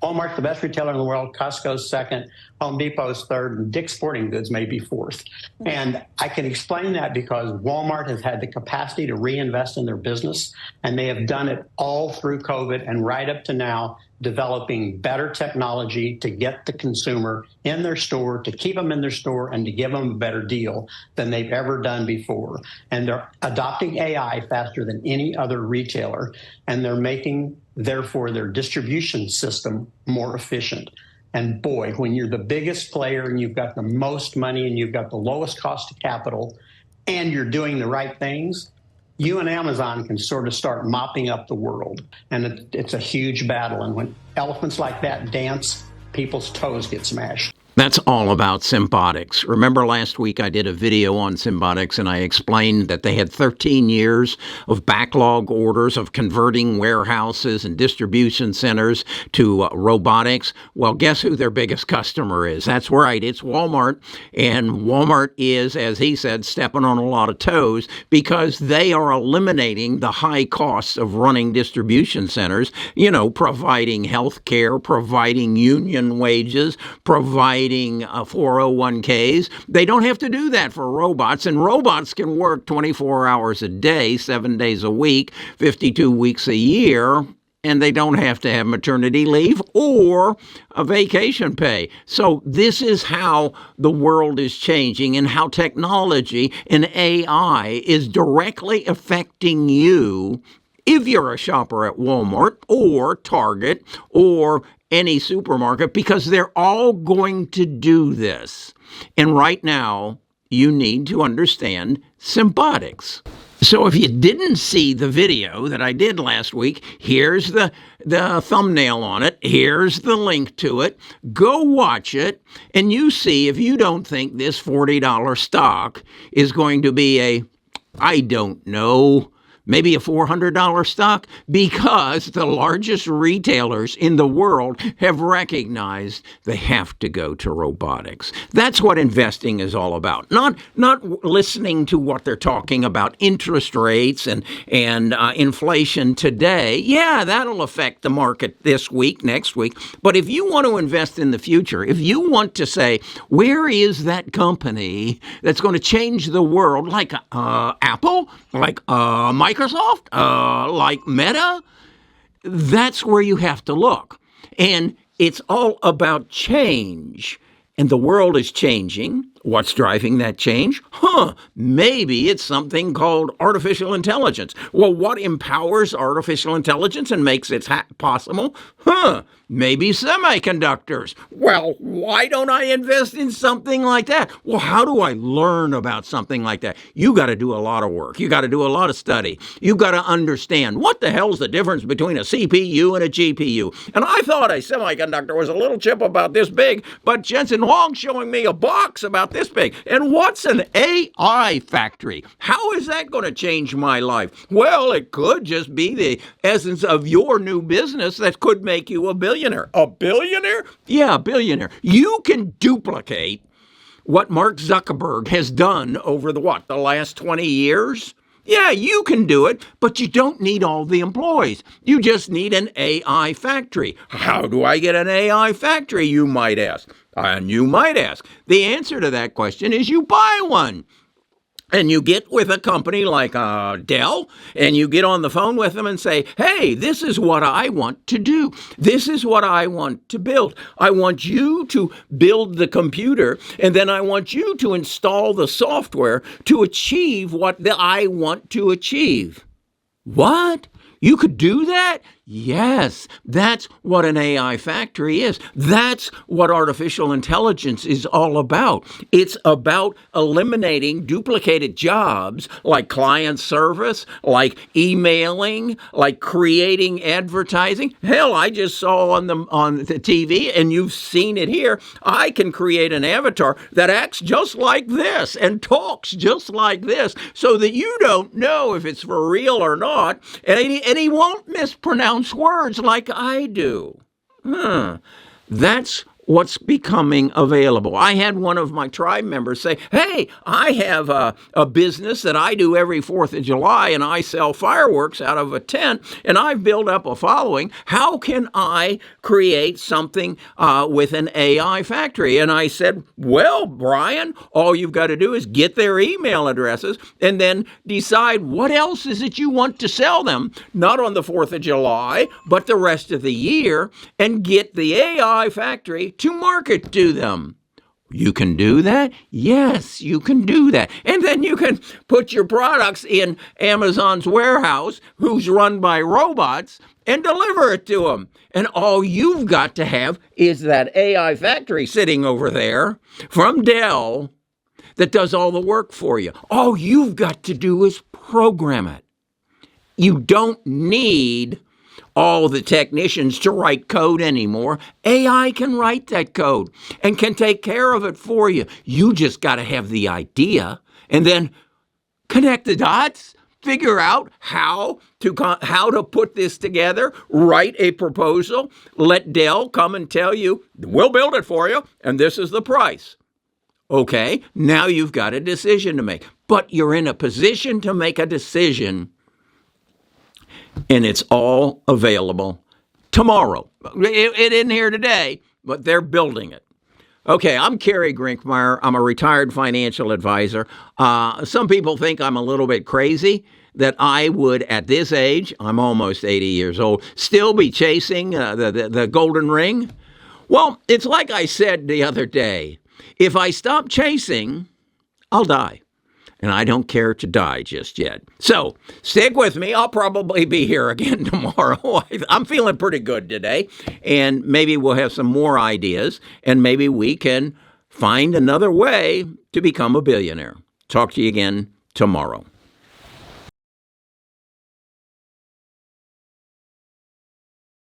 Walmart's the best retailer in the world. Costco's second. Home Depot's third. And Dick's Sporting Goods may be fourth. And I can explain that because Walmart has had the capacity to reinvest in their business, and they have done it all through COVID and right up to now, developing better technology to get the consumer in their store, to keep them in their store, and to give them a better deal than they've ever done before. And they're adopting AI faster than any other retailer, and they're making, therefore, their distribution system more efficient. And boy, when you're the biggest player and you've got the most money and you've got the lowest cost of capital and you're doing the right things, you and Amazon can sort of start mopping up the world. And it's a huge battle. And when elephants like that dance, people's toes get smashed. That's all about Symbotics. Remember last week I did a video on Symbotics and I explained that they had 13 years of backlog orders of converting warehouses and distribution centers to robotics. Well, guess who their biggest customer is? That's right, it's Walmart. And Walmart is, as he said, stepping on a lot of toes because they are eliminating the high costs of running distribution centers, providing health care, providing union wages, providing 401ks. They don't have to do that for robots, and robots can work 24 hours a day, 7 days a week, 52 weeks a year, and they don't have to have maternity leave or a vacation pay. So this is how the world is changing and how technology and AI is directly affecting you if you're a shopper at Walmart or Target or any supermarket, because they're all going to do this. And right now, you need to understand Symbotics. So if you didn't see the video that I did last week, here's the thumbnail on it. Here's the link to it. Go watch it, and you see if you don't think this $40 stock is going to be I don't know, maybe a $400 stock, because the largest retailers in the world have recognized they have to go to robotics. That's what investing is all about. Not listening to what they're talking about, interest rates and inflation today. Yeah, that'll affect the market this week, next week. But if you want to invest in the future, if you want to say, where is that company that's going to change the world, like Apple, like Microsoft, like Meta, that's where you have to look. And it's all about change. And the world is changing. What's driving that change? Maybe it's something called artificial intelligence. Well, what empowers artificial intelligence and makes it possible? Maybe semiconductors. Well, why don't I invest in something like that? Well, how do I learn about something like that? You got to do a lot of work. You got to do a lot of study. You got to understand what the hell's the difference between a CPU and a GPU. And I thought a semiconductor was a little chip about this big, but Jensen Huang's showing me a box about this big. And what's an AI factory? How is that going to change my life? Well, it could just be the essence of your new business that could make you a billionaire. A billionaire? Yeah, a billionaire. You can duplicate what Mark Zuckerberg has done over the last 20 years? Yeah, you can do it, but you don't need all the employees. You just need an AI factory. How do I get an AI factory, you might ask? And you might ask. The answer to that question is you buy one. And you get with a company like Dell, and you get on the phone with them and say, hey, this is what I want to do. This is what I want to build. I want you to build the computer, and then I want you to install the software to achieve what I want to achieve. What? You could do that? Yes, that's what an AI factory is. That's what artificial intelligence is all about. It's about eliminating duplicated jobs like client service, like emailing, like creating advertising. Hell, I just saw on the TV, and you've seen it here, I can create an avatar that acts just like this and talks just like this so that you don't know if it's for real or not, and he won't mispronounce words like I do. That's what's becoming available. I had one of my tribe members say, hey, I have a business that I do every 4th of July, and I sell fireworks out of a tent, and I've built up a following. How can I create something with an AI factory? And I said, well, Brian, all you've got to do is get their email addresses and then decide what else is it you want to sell them, not on the 4th of July, but the rest of the year, and get the AI factory to market to them. You can do that? Yes, you can do that. And then you can put your products in Amazon's warehouse, who's run by robots, and deliver it to them. And all you've got to have is that AI factory sitting over there from Dell that does all the work for you. All you've got to do is program it. You don't need all the technicians to write code anymore. AI can write that code and can take care of it for you. You just got to have the idea and then connect the dots, figure out how to put this together, write a proposal, let Dell come and tell you, we'll build it for you, and this is the price. Okay, now you've got a decision to make. But you're in a position to make a decision, and it's all available tomorrow. It isn't here today, but they're building it. Okay, I'm Kerry Grinkmeyer. I'm a retired financial advisor. Some people think I'm a little bit crazy that I would, at this age, I'm almost 80 years old, still be chasing the golden ring. Well, it's like I said the other day. If I stop chasing, I'll die. And I don't care to die just yet. So stick with me. I'll probably be here again tomorrow. I'm feeling pretty good today. And maybe we'll have some more ideas. And maybe we can find another way to become a billionaire. Talk to you again tomorrow.